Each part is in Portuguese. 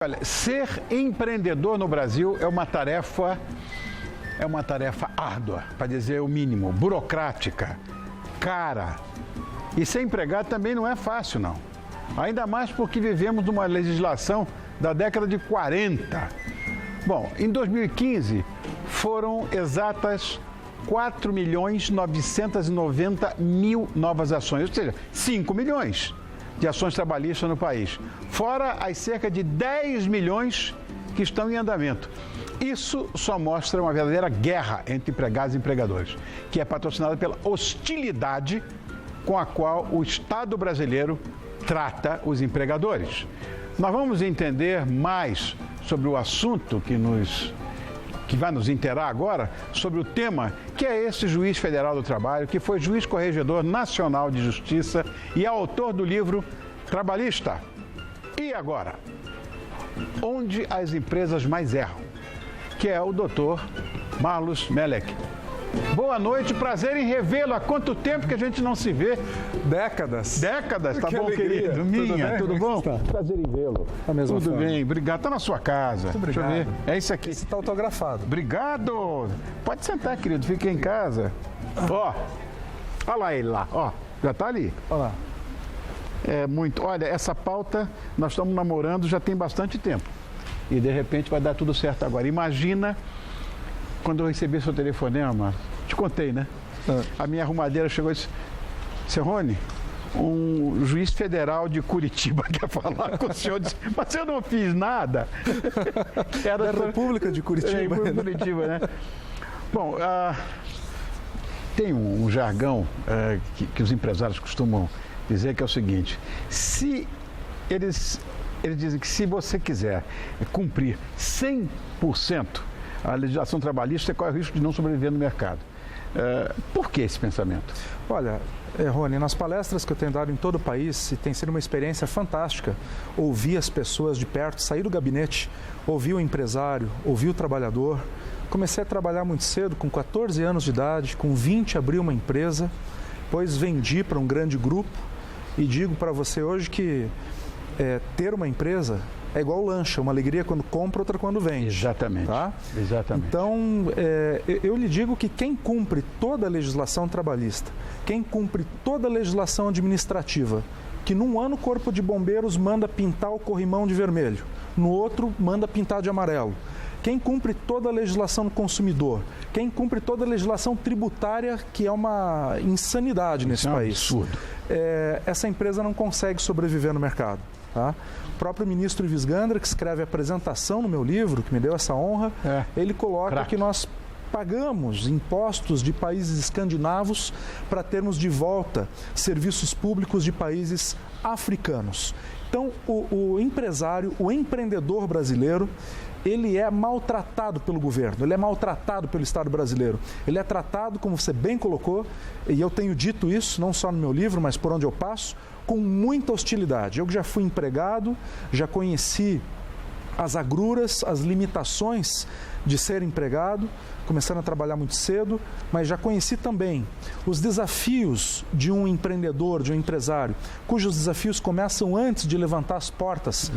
Olha, ser empreendedor no Brasil é uma tarefa árdua, para dizer o mínimo, burocrática, cara. E ser empregado também não é fácil, não. Ainda mais porque vivemos numa legislação da década de 40. Bom, em 2015 foram exatas 4.990.000 novas ações, ou seja, 5 milhões de ações trabalhistas no país, fora as cerca de 10 milhões que estão em andamento. Isso só mostra uma verdadeira guerra entre empregados e empregadores, que é patrocinada pela hostilidade com a qual o Estado brasileiro trata os empregadores. Nós vamos entender mais sobre o assunto que vai nos inteirar agora, sobre o tema que é esse juiz federal do trabalho, que foi juiz corregedor nacional de justiça e autor do livro Trabalhista. E agora? Onde as empresas mais erram? Que é o doutor Marlos Melek. Boa noite, prazer em revê-lo. Há quanto tempo que a gente não se vê? Décadas. Décadas, tá Que bom, alegria. querido? Minha, tudo bom? Prazer em vê-lo. Tudo bem, obrigado. Tá na sua casa. Muito obrigado. Deixa eu ver. É isso aqui. Esse tá autografado. Obrigado. Pode sentar, querido. Fique em casa. Ó, olha lá ele lá. Ó, já tá ali. Olha lá. É muito. Olha, essa pauta nós estamos namorando já tem bastante tempo. E de repente vai dar tudo certo agora. Imagina quando eu recebi seu telefonema, te contei, né? A minha arrumadeira chegou e disse: Seu Rony, um juiz federal de Curitiba quer falar com o senhor. Disse, mas eu não fiz nada. Era da República de Curitiba. Curitiba, né? Bom, tem um jargão que os empresários costumam dizer, que é o seguinte: se eles dizem que se você quiser cumprir 100% a legislação trabalhista, corre o risco de não sobreviver no mercado. Por que esse pensamento? Olha, Rony, nas palestras que eu tenho dado em todo o país, tem sido uma experiência fantástica ouvir as pessoas de perto, sair do gabinete, ouvir o empresário, ouvir o trabalhador. Comecei a trabalhar muito cedo, com 14 anos de idade, com 20 abri uma empresa, depois vendi para um grande grupo e digo para você hoje que ter uma empresa é igual lancha, uma alegria quando compra, outra quando vende. Exatamente. Tá? Exatamente. Então, eu lhe digo que quem cumpre toda a legislação trabalhista, quem cumpre toda a legislação administrativa, que num ano o Corpo de Bombeiros manda pintar o corrimão de vermelho, no outro manda pintar de amarelo, quem cumpre toda a legislação do consumidor, quem cumpre toda a legislação tributária, que é uma insanidade nesse país. Absurdo. Essa empresa não consegue sobreviver no mercado. Tá? O próprio ministro Ives Gandra, que escreve a apresentação no meu livro, que me deu essa honra, ele coloca que nós pagamos impostos de países escandinavos para termos de volta serviços públicos de países africanos. Então, o empresário, o empreendedor brasileiro, ele é maltratado pelo governo, ele é maltratado pelo Estado brasileiro. Ele é tratado, como você bem colocou, e eu tenho dito isso, não só no meu livro, mas por onde eu passo, com muita hostilidade. Eu que já fui empregado, já conheci as agruras, as limitações de ser empregado, começando a trabalhar muito cedo, mas já conheci também os desafios de um empreendedor, de um empresário, cujos desafios começam antes de levantar as portas,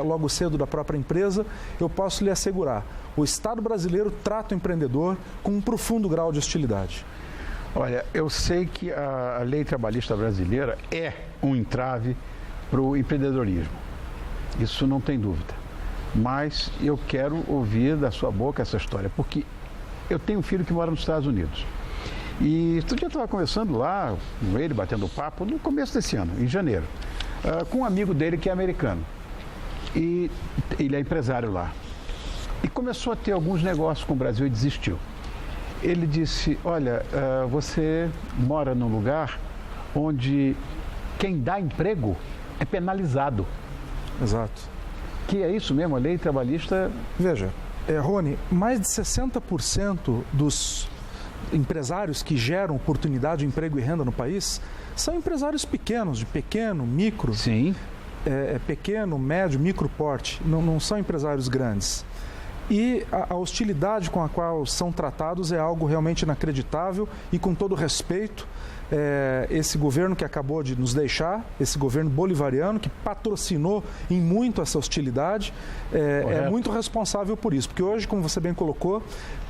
logo cedo da própria empresa. Eu posso lhe assegurar, o Estado brasileiro trata o empreendedor com um profundo grau de hostilidade. Olha, eu sei que a lei trabalhista brasileira é um entrave para o empreendedorismo. Isso não tem dúvida. Mas eu quero ouvir da sua boca essa história, porque eu tenho um filho que mora nos Estados Unidos. E outro dia eu estava conversando lá com ele, batendo papo, no começo desse ano, em janeiro, com um amigo dele que é americano. E ele é empresário lá. E começou a ter alguns negócios com o Brasil e desistiu. Ele disse: olha, você mora num lugar onde quem dá emprego é penalizado. Exato. Que é isso mesmo, a lei trabalhista... Veja, Rony, mais de 60% dos empresários que geram oportunidade de emprego e renda no país são empresários pequenos, de pequeno, micro, Sim. Pequeno, médio, micro porte, não são empresários grandes. E a hostilidade com a qual são tratados é algo realmente inacreditável e, com todo respeito, esse governo que acabou de nos deixar, esse governo bolivariano que patrocinou em muito essa hostilidade, é muito responsável por isso. Porque hoje, como você bem colocou,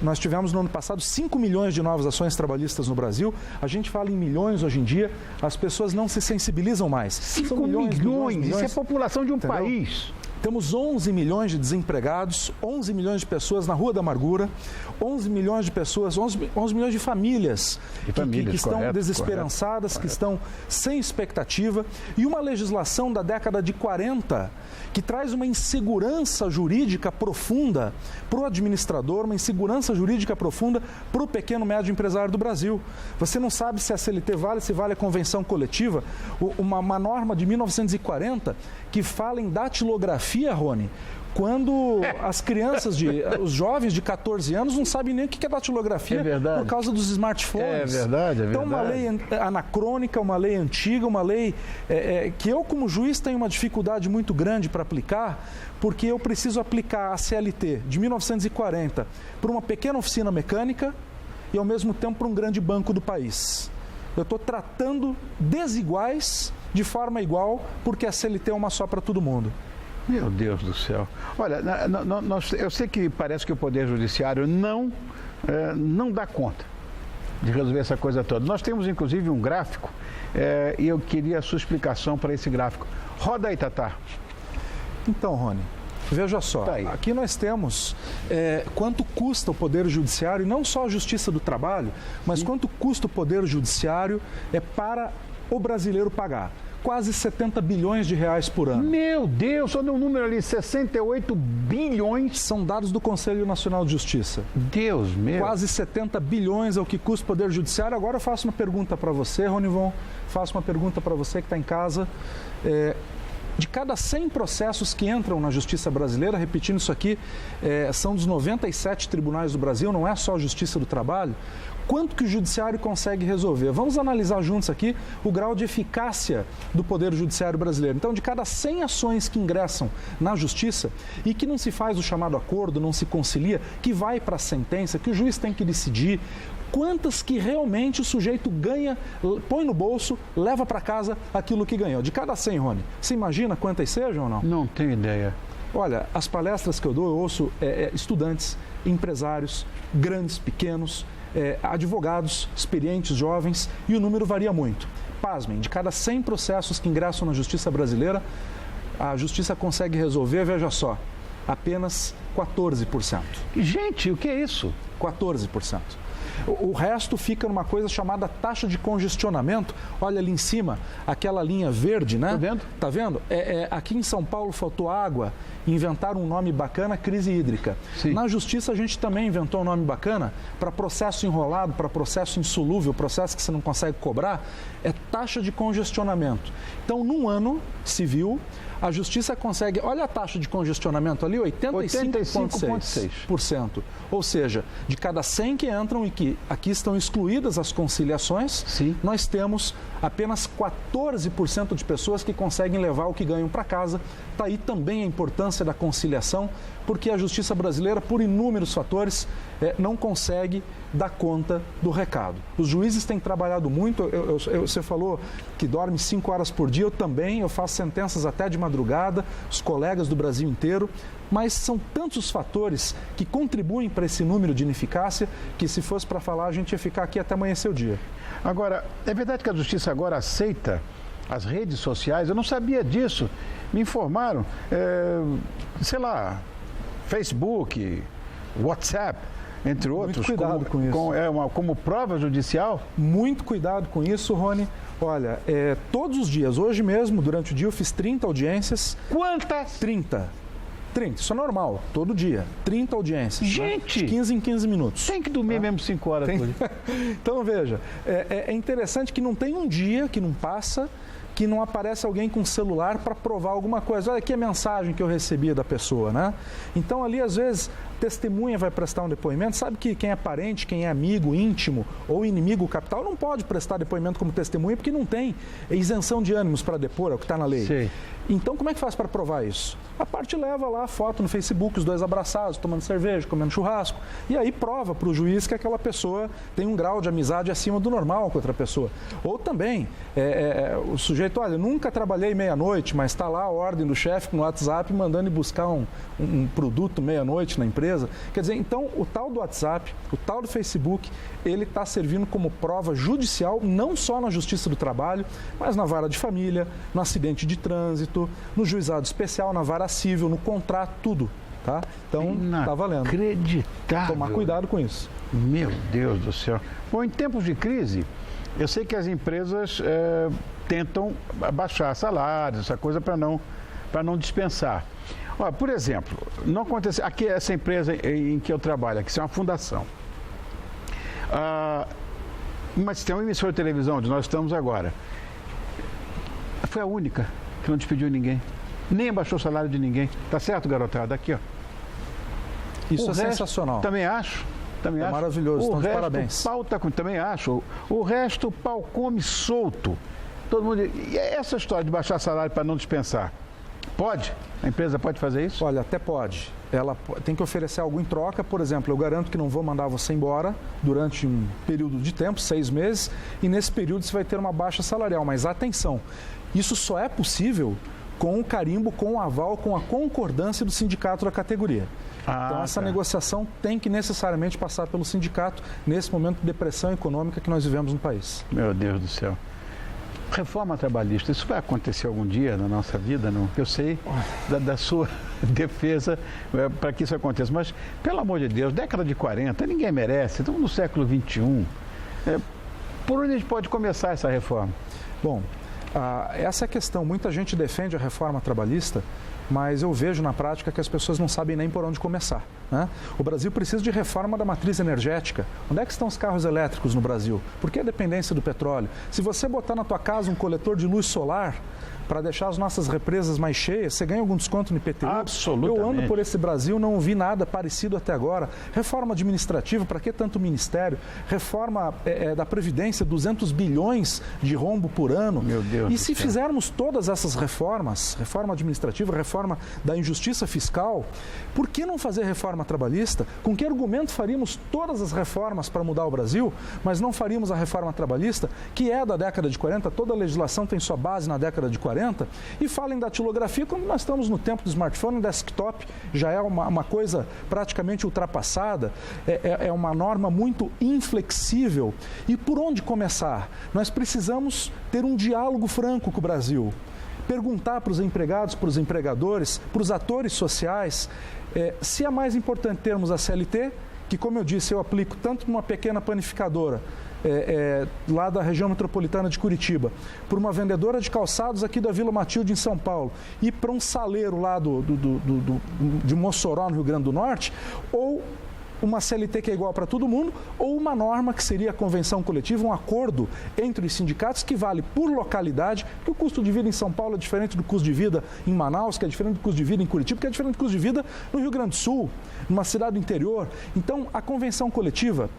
nós tivemos no ano passado 5 milhões de novas ações trabalhistas no Brasil. A gente fala em milhões hoje em dia, as pessoas não se sensibilizam mais. 5 milhões, isso é a população de um país. Temos 11 milhões de desempregados, 11 milhões de pessoas na Rua da Amargura, 11 milhões de pessoas, 11 milhões de famílias que estão desesperançadas, que estão sem expectativa, e uma legislação da década de 40 que traz uma insegurança jurídica profunda para o administrador, uma insegurança jurídica profunda para o pequeno e médio empresário do Brasil. Você não sabe se a CLT vale, se vale a convenção coletiva. Uma norma de 1940 que fala em datilografia, Rony, quando as crianças, os jovens de 14 anos não sabem nem o que é datilografia por causa dos smartphones. É verdade. Então, uma lei anacrônica, uma lei antiga, uma lei que eu, como juiz, tenho uma dificuldade muito grande para aplicar, porque eu preciso aplicar a CLT de 1940 para uma pequena oficina mecânica e, ao mesmo tempo, para um grande banco do país. Eu estou tratando desiguais de forma igual, porque a CLT é uma só para todo mundo. Meu Deus do céu. Olha, eu sei que parece que o Poder Judiciário não dá conta de resolver essa coisa toda. Nós temos, inclusive, um gráfico e eu queria a sua explicação para esse gráfico. Roda aí, Tatá. Então, Rony, veja só, aqui nós temos quanto custa o Poder Judiciário, e não só a Justiça do Trabalho, mas quanto custa o Poder Judiciário para o brasileiro pagar. Quase 70 bilhões de reais por ano. Meu Deus, só deu um número ali, 68 bilhões. São dados do Conselho Nacional de Justiça. Deus meu. Quase 70 bilhões é o que custa o Poder Judiciário. Agora eu faço uma pergunta para você, Ronivon, faço uma pergunta para você que está em casa. De cada 100 processos que entram na Justiça brasileira, repetindo isso aqui, são dos 97 tribunais do Brasil, não é só a Justiça do Trabalho, quanto que o Judiciário consegue resolver? Vamos analisar juntos aqui o grau de eficácia do Poder Judiciário brasileiro. Então, de cada 100 ações que ingressam na Justiça e que não se faz o chamado acordo, não se concilia, que vai para a sentença, que o juiz tem que decidir, quantas que realmente o sujeito ganha, põe no bolso, leva para casa aquilo que ganhou? De cada 100, Rony, você imagina quantas sejam ou não? Não tenho ideia. Olha, as palestras que eu dou, eu ouço estudantes, empresários, grandes, pequenos, advogados, experientes, jovens, e o número varia muito. Pasmem, de cada 100 processos que ingressam na Justiça brasileira, a Justiça consegue resolver, veja só, apenas 14%. Gente, o que é isso? 14%. O resto fica numa coisa chamada taxa de congestionamento. Olha ali em cima, aquela linha verde, né? Tá vendo? Tá vendo? Aqui em São Paulo faltou água, inventaram um nome bacana, crise hídrica. Sim. Na Justiça a gente também inventou um nome bacana para processo enrolado, para processo insolúvel, processo que você não consegue cobrar, é taxa de congestionamento. Então, num ano civil, a Justiça consegue, olha a taxa de congestionamento ali, 85,6%. Ou seja, de cada 100 que entram e que aqui estão excluídas as conciliações, sim, nós temos apenas 14% de pessoas que conseguem levar o que ganham para casa. Está aí também a importância da conciliação, porque a Justiça brasileira, por inúmeros fatores, não consegue dar conta do recado. Os juízes têm trabalhado muito, você falou que dorme 5 horas por dia, eu também, eu faço sentenças até de madrugada, os colegas do Brasil inteiro, mas são tantos os fatores que contribuem para esse número de ineficácia que, se fosse para falar, a gente ia ficar aqui até amanhecer o dia. Agora, é verdade que a Justiça agora aceita as redes sociais? Eu não sabia disso. Me informaram, sei lá, Facebook, WhatsApp, entre outros. Muito cuidado com isso. Como prova judicial? Muito cuidado com isso, Rony. Olha, todos os dias, hoje mesmo, durante o dia, eu fiz 30 audiências. Quantas? 30, isso é normal, todo dia. 30 audiências. Gente! Né? De 15 em 15 minutos. Tem que dormir mesmo 5 horas por dia. Então, veja, é interessante que não tem um dia que não passa que não aparece alguém com celular para provar alguma coisa. Olha aqui a mensagem que eu recebi da pessoa, né? Então, ali, às vezes, testemunha vai prestar um depoimento. Sabe que quem é parente, quem é amigo, íntimo ou inimigo capital não pode prestar depoimento como testemunha porque não tem isenção de ânimos para depor, é o que está na lei. Sim. Então, como é que faz para provar isso? A parte leva lá a foto no Facebook, os dois abraçados, tomando cerveja, comendo churrasco, e aí prova para o juiz que aquela pessoa tem um grau de amizade acima do normal com outra pessoa. Ou também, o sujeito, olha, nunca trabalhei meia-noite, mas está lá a ordem do chefe no WhatsApp mandando ir buscar um produto meia-noite na empresa. Quer dizer, então, o tal do WhatsApp, o tal do Facebook, ele está servindo como prova judicial, não só na Justiça do Trabalho, mas na vara de família, no acidente de trânsito, no juizado especial, na vara civil, no contrato, tudo, tá? Então, tá valendo. Inacreditável. Tomar cuidado com isso. Meu Deus do céu. Bom, em tempos de crise, eu sei que as empresas tentam baixar salários, essa coisa para não dispensar. Olha, por exemplo, não acontece aqui essa empresa em que eu trabalho, aqui, isso é uma fundação. Mas tem uma emissora de televisão onde nós estamos agora. Foi a única que não despediu ninguém. Nem abaixou o salário de ninguém. Tá certo, garotada? Aqui, ó. Isso é sensacional. Também acho. Também acho. Maravilhoso. Então, parabéns. O pau tá com... Também acho. O resto, o pau come solto. Todo mundo... E essa história de baixar salário para não dispensar, pode? A empresa pode fazer isso? Olha, até pode. Ela tem que oferecer algo em troca. Por exemplo, eu garanto que não vou mandar você embora durante um período de tempo, 6 meses, e nesse período você vai ter uma baixa salarial. Mas atenção, isso só é possível com o carimbo, com o aval, com a concordância do sindicato da categoria. Então, essa negociação tem que necessariamente passar pelo sindicato nesse momento de depressão econômica que nós vivemos no país. Meu Deus do céu. Reforma trabalhista, isso vai acontecer algum dia na nossa vida? Não? Eu sei da sua defesa para que isso aconteça, mas, pelo amor de Deus, década de 40, ninguém merece, estamos no século XXI. Por onde a gente pode começar essa reforma? Bom, essa é a questão. Muita gente defende a reforma trabalhista, mas eu vejo na prática que as pessoas não sabem nem por onde começar, né? O Brasil precisa de reforma da matriz energética. Onde é que estão os carros elétricos no Brasil? Por que a dependência do petróleo? Se você botar na tua casa um coletor de luz solar para deixar as nossas represas mais cheias, você ganha algum desconto no IPTU? Absolutamente. Eu ando por esse Brasil, não vi nada parecido até agora. Reforma administrativa, para que tanto ministério? Reforma da Previdência, 200 bilhões de rombo por ano. Meu Deus E se fizermos todas essas reformas, reforma administrativa, reforma da injustiça fiscal, por que não fazer reforma trabalhista? Com que argumento faríamos todas as reformas para mudar o Brasil, mas não faríamos a reforma trabalhista, que é da década de 40, toda a legislação tem sua base na década de 40, e falem da datilografia, quando nós estamos no tempo do smartphone, desktop já é uma coisa praticamente ultrapassada, é uma norma muito inflexível. E por onde começar? Nós precisamos ter um diálogo franco com o Brasil, perguntar para os empregados, para os empregadores, para os atores sociais, se é mais importante termos a CLT, que, como eu disse, eu aplico tanto numa pequena panificadora, lá da região metropolitana de Curitiba, por uma vendedora de calçados aqui da Vila Matilde, em São Paulo, e para um saleiro lá de Mossoró, no Rio Grande do Norte, ou uma CLT que é igual para todo mundo, ou uma norma que seria a convenção coletiva, um acordo entre os sindicatos que vale por localidade, porque o custo de vida em São Paulo é diferente do custo de vida em Manaus, que é diferente do custo de vida em Curitiba, que é diferente do custo de vida no Rio Grande do Sul, numa cidade do interior. Então, a convenção coletiva,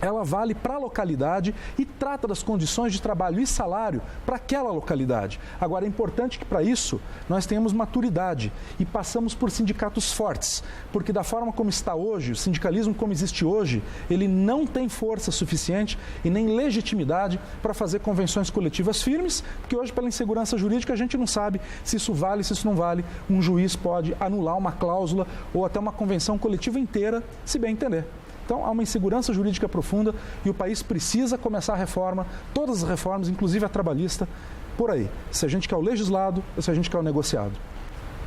ela vale para a localidade e trata das condições de trabalho e salário para aquela localidade. Agora, é importante que para isso nós tenhamos maturidade e passamos por sindicatos fortes, porque da forma como está hoje, o sindicalismo como existe hoje, ele não tem força suficiente e nem legitimidade para fazer convenções coletivas firmes, porque hoje, pela insegurança jurídica, a gente não sabe se isso vale, se isso não vale. Um juiz pode anular uma cláusula ou até uma convenção coletiva inteira, se bem entender. Então, há uma insegurança jurídica profunda e o país precisa começar a reforma, todas as reformas, inclusive a trabalhista, por aí. Se a gente quer o legislado ou se a gente quer o negociado.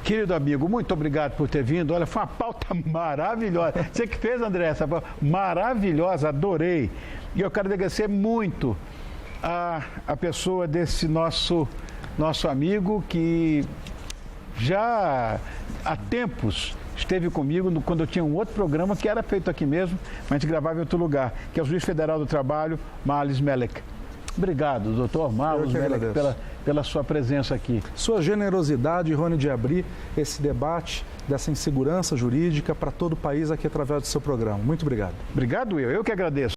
Querido amigo, muito obrigado por ter vindo. Olha, foi uma pauta maravilhosa. Você que fez, André, essa pauta maravilhosa, adorei. E eu quero agradecer muito a pessoa desse nosso amigo que já há tempos esteve comigo quando eu tinha um outro programa que era feito aqui mesmo, mas a gente gravava em outro lugar, que é o Juiz Federal do Trabalho, Marlis Melek. Obrigado, doutor Marlis Melek, pela sua presença aqui. Sua generosidade, Rony, de abrir esse debate dessa insegurança jurídica para todo o país aqui através do seu programa. Muito obrigado. Obrigado eu que agradeço.